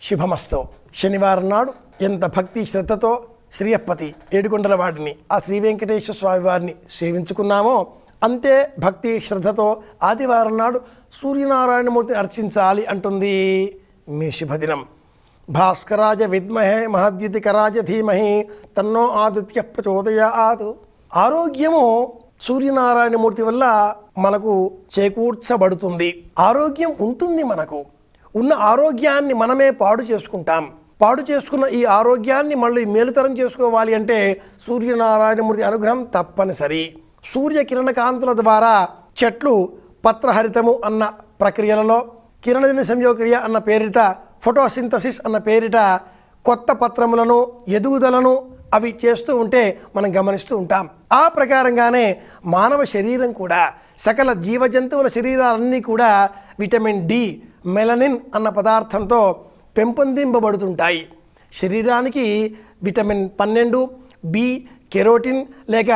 శుభమస్తు. శనివారం నాడు ఎంత భక్తి శ్రద్ధతో శ్రీయపతి ఏడుకొండల వాడిని ఆ శ్రీ వెంకటేశ్వర స్వామి వారిని సేవించుకున్నామో అంతే భక్తి శ్రద్ధతో ఆదివారం నాడు సూర్యనారాయణమూర్తిని అర్చించాలి అంటుంది మీ శుభదినం. భాస్కరాజ విద్మహే మహద్యుతికరాజ ధీమహి తన్నో ఆదిత్య ప్రచోదయాత్. ఆరోగ్యము సూర్యనారాయణమూర్తి వల్ల మనకు చేకూర్చబడుతుంది. ఆరోగ్యం ఉంటుంది. మనకు ఉన్న ఆరోగ్యాన్ని మనమే పాడు చేసుకుంటాం. పాడు చేసుకున్న ఈ ఆరోగ్యాన్ని మళ్ళీ మేలుతరం చేసుకోవాలి అంటే సూర్యనారాయణమూర్తి అనుగ్రహం తప్పనిసరి. సూర్యకిరణ కాంతుల ద్వారా చెట్లు పత్రహరితము అన్న ప్రక్రియలలో కిరణజన్య సంయోగక్రియ అన్న పేరిట ఫోటోసింథసిస్ అన్న పేరిట కొత్త పత్రములను ఎదుగుదలను అవి చేస్తూ ఉంటే మనం గమనిస్తూ ఉంటాం. ఆ ప్రకారంగానే మానవ శరీరం కూడా సకల జీవజంతువుల శరీరాలన్నీ కూడా విటమిన్ డి మెలనిన్ అన్న పదార్థంతో పెంపొందింపబడుతుంటాయి. శరీరానికి విటమిన్ 12 బి కెరోటిన్ లేక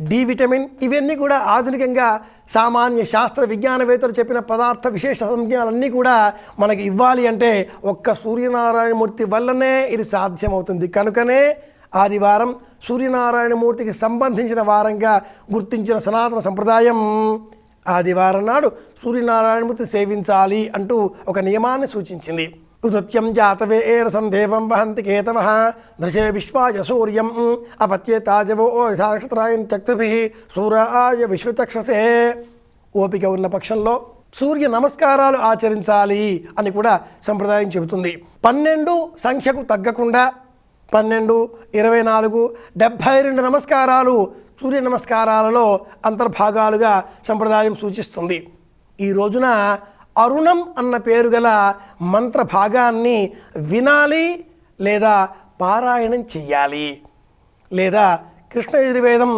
డి విటమిన్ ఇవన్నీ కూడా ఆధునికంగా సామాన్య శాస్త్ర విజ్ఞానవేత్తలు చెప్పిన పదార్థ విశేష సంజ్ఞాలన్నీ కూడా మనకి ఇవ్వాలి అంటే ఒక్క సూర్యనారాయణమూర్తి వల్లనే ఇది సాధ్యమవుతుంది. కనుకనే ఆదివారం సూర్యనారాయణమూర్తికి సంబంధించిన వారంగా గుర్తించిన సనాతన సంప్రదాయం ఆదివారం నాడు సూర్యనారాయణమూర్తి సేవించాలి అంటూ ఒక నియమాన్ని సూచించింది. ఉదత్యం జాతవే ఏరసందేవం వహంతి కేతవ దృశే విశ్వాయ సూర్యం అపత్యే తాజవో యథానక్షత్రాయం చక్తుభి సూరాయ విశ్వచక్షసే. ఓపిక ఉన్న పక్షంలో సూర్య నమస్కారాలు ఆచరించాలి అని కూడా సంప్రదాయం చెబుతుంది. 12 సంఖ్యకు తగ్గకుండా 12, 24, 72 నమస్కారాలు సూర్య నమస్కారాలలో అంతర్భాగాలుగా సంప్రదాయం సూచిస్తుంది. ఈ రోజున అరుణం అన్న పేరు గల మంత్ర భాగాన్ని వినాలి లేదా పారాయణం చెయ్యాలి. లేదా కృష్ణ యజుర్వేదం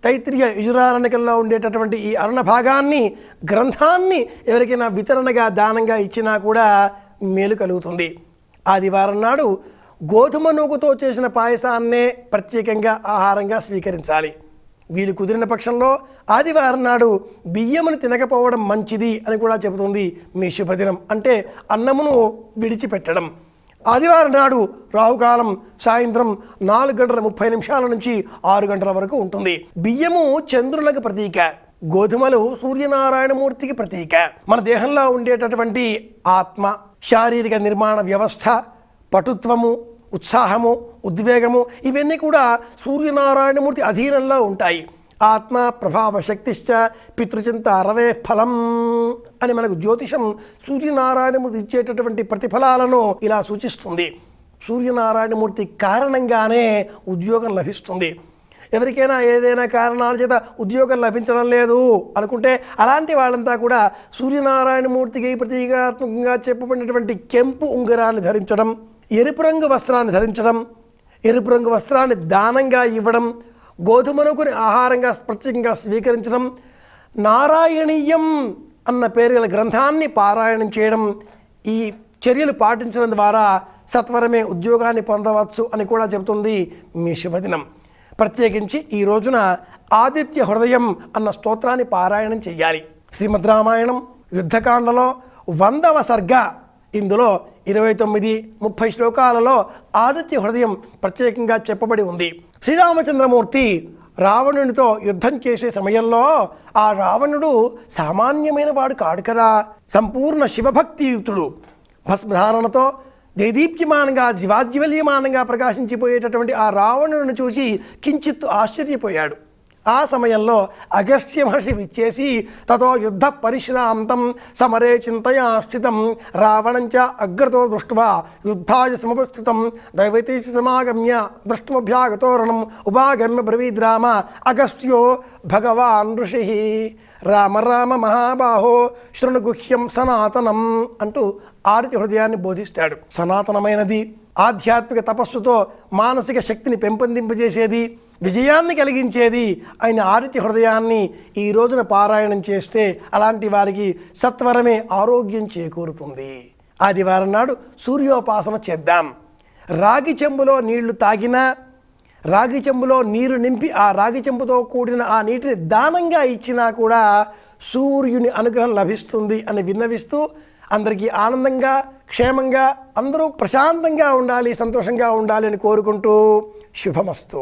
తైత్రీయ యజురారణికల్లో ఉండేటటువంటి ఈ అరుణ భాగాన్ని గ్రంథాన్ని ఎవరికైనా వితరణగా దానంగా ఇచ్చినా కూడా మేలు కలుగుతుంది. ఆదివారం నాడు గోధుమ నూగుతో చేసిన పాయసాన్నే ప్రత్యేకంగా ఆహారంగా స్వీకరించాలి. వీలు కుదిరిన పక్షంలో ఆదివారం నాడు బియ్యమును తినకపోవడం మంచిది అని కూడా చెబుతుంది మీ శుభదినం. అంటే అన్నమును విడిచిపెట్టడం. ఆదివారం నాడు రాహుకాలం సాయంత్రం 4:30 నుంచి 6 గంటల వరకు ఉంటుంది. బియ్యము చంద్రునికి ప్రతీక, గోధుమలు సూర్యనారాయణమూర్తికి ప్రతీక. మన దేహంలో ఉండేటటువంటి ఆత్మ, శారీరక నిర్మాణ వ్యవస్థ, పటుత్వము, ఉత్సాహము, ఉద్వేగము ఇవన్నీ కూడా సూర్యనారాయణమూర్తి అధీనంలో ఉంటాయి. ఆత్మ ప్రభావ శక్తిశ్చ పితృచింత అరవే ఫలం అని మనకు జ్యోతిషం సూర్యనారాయణమూర్తి ఇచ్చేటటువంటి ప్రతిఫలాలను ఇలా సూచిస్తుంది. సూర్యనారాయణమూర్తి కారణంగానే ఉద్యోగం లభిస్తుంది. ఎవరికైనా ఏదైనా కారణాల చేత ఉద్యోగం లభించడం లేదు అనుకుంటే అలాంటి వాళ్ళంతా కూడా సూర్యనారాయణమూర్తికి ప్రతీకాత్మకంగా చెప్పబడినటువంటి కెంపు ఉంగరాన్ని ధరించడం, ఎరుపు రంగు వస్త్రాన్ని ధరించడం, ఎరుపు రంగు వస్త్రాన్ని దానంగా ఇవ్వడం, గోధుమనుకుని ఆహారంగా ప్రత్యేకంగా స్వీకరించడం, నారాయణీయం అన్న పేరు గల గ్రంథాన్ని పారాయణం చేయడం, ఈ చర్యలు పాటించడం ద్వారా సత్వరమే ఉద్యోగాన్ని పొందవచ్చు అని కూడా చెబుతుంది మీ శుభదినం. ప్రత్యేకించి ఈ రోజున ఆదిత్య హృదయం అన్న స్తోత్రాన్ని పారాయణం చెయ్యాలి. శ్రీమద్ రామాయణం యుద్ధకాండలో 100వ సర్గ, ఇందులో 29, 30 శ్లోకాలలో ఆదిత్య హృదయం ప్రత్యేకంగా చెప్పబడి ఉంది. శ్రీరామచంద్రమూర్తి రావణునితో యుద్ధం చేసే సమయంలో ఆ రావణుడు సామాన్యమైన వాడు కాడు కదా. సంపూర్ణ శివభక్తియుక్తుడు. భస్మధారణతో దేదీప్యమానంగా జీవాజ్వల్యమానంగా ప్రకాశించిపోయేటటువంటి ఆ రావణుని చూసి కించిత్తు ఆశ్చర్యపోయాడు. ఆ సమయంలో అగస్త్య మహర్షి విచ్చేసి తతో యుద్ధ పరిశ్రాంతం సమరే చింతయా స్థితం రావణంచ అగ్రతో దృష్ట్వా యుద్ధాయ సముపస్థితం దైవతేశ సమాగమ్య దృష్టుమభ్యాగతోరణం ఉపాగమ్య బ్రవీద్రామ అగస్త్యో భగవాన్ ఋషి రామ రామ మహాబాహో శృణుగుహ్యం సనాతనం అంటూ ఆదిత్య హృదయాన్ని బోధిస్తాడు. సనాతనమైనది, ఆధ్యాత్మిక తపస్సుతో మానసిక శక్తిని పెంపొందింపజేసేది, విజయాన్ని కలిగించేది అయిన ఆదిత్య హృదయాన్ని ఈ రోజున పారాయణం చేస్తే అలాంటి వారికి సత్వరమే ఆరోగ్యం చేకూరుతుంది. ఆదివారం నాడు సూర్యోపాసన చేద్దాం. రాగి చెంబులో నీళ్లు తాగినా, రాగి చెంబులో నీరు నింపి ఆ రాగి చెంబుతో కూడిన ఆ నీటిని దానంగా ఇచ్చినా కూడా సూర్యుని అనుగ్రహం లభిస్తుంది అని విన్నవిస్తూ అందరికీ ఆనందంగా క్షేమంగా అందరూ ప్రశాంతంగా ఉండాలి, సంతోషంగా ఉండాలి అని కోరుకుంటూ శుభమస్తు.